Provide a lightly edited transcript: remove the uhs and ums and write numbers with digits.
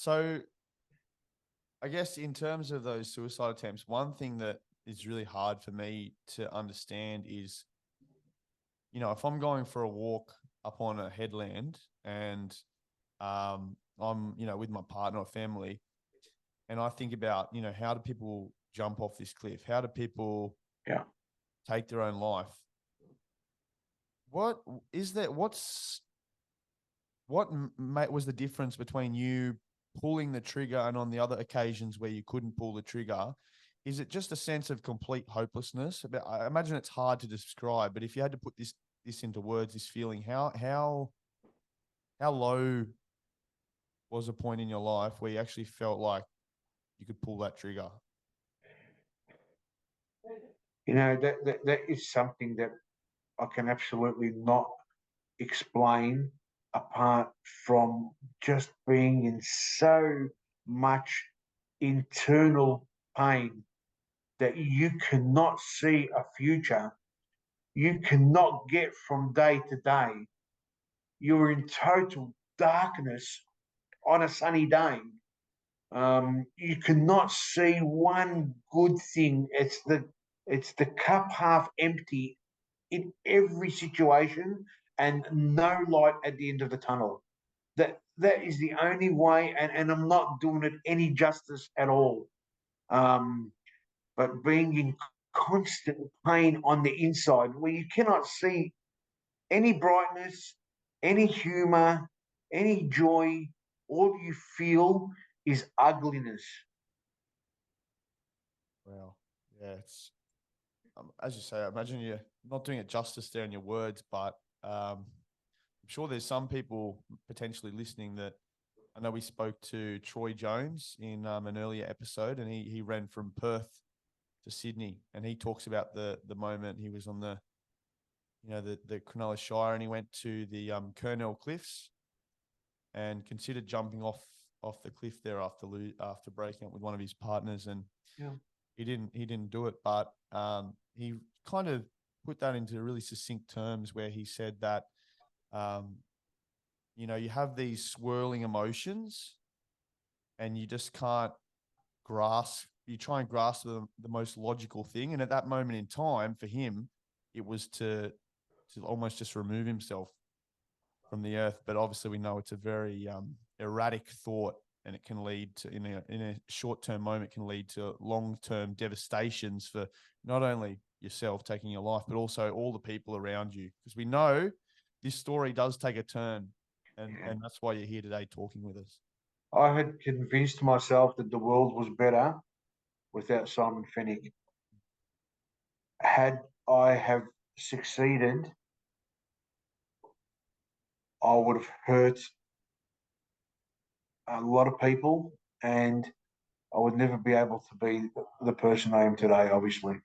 So I guess in terms of those suicide attempts, one thing that is really hard for me to understand is, if I'm going for a walk up on a headland and I'm, with my partner or family, and I think about, how do people jump off this cliff? How do people take their own life? What is that? What was the difference between you pulling the trigger and on the other occasions where you couldn't pull the trigger? Is it just a sense of complete hopelessness? I imagine it's hard to describe, but if you had to put this into words, this feeling, how low was a point in your life where you actually felt like you could pull that trigger? That is something that I can absolutely not explain apart from just being in so much internal pain that you cannot see a future. You cannot get from day to day. You're in total darkness on a sunny day. You cannot see one good thing. It's the cup half empty in every situation, and no light at the end of the tunnel. That is the only way, and I'm not doing it any justice at all. But being in constant pain on the inside, where you cannot see any brightness, any humor, any joy, all you feel is ugliness. Wow. Yeah, it's as you say, I imagine you're not doing it justice there in your words, but I'm sure there's some people potentially listening that I know we spoke to Troy Jones in an earlier episode, and he ran from Perth to Sydney, and he talks about the moment he was on the Cronulla Shire, and he went to the Kurnell Cliffs and considered jumping off the cliff there after breaking up with one of his partners, and he didn't do it, but he kind of put that into really succinct terms where he said that you have these swirling emotions and you just can't you try and grasp the most logical thing. And at that moment in time for him, it was to almost just remove himself from the earth. But obviously we know it's a very erratic thought, and it can lead to, in a short-term moment, can lead to long-term devastations for not only yourself taking your life, but also all the people around you. Because we know this story does take a turn, and that's why you're here today talking with us. I had convinced myself that the world was better without Simon Fenech. Had I have succeeded, I would have hurt a lot of people, and I would never be able to be the person I am today, obviously.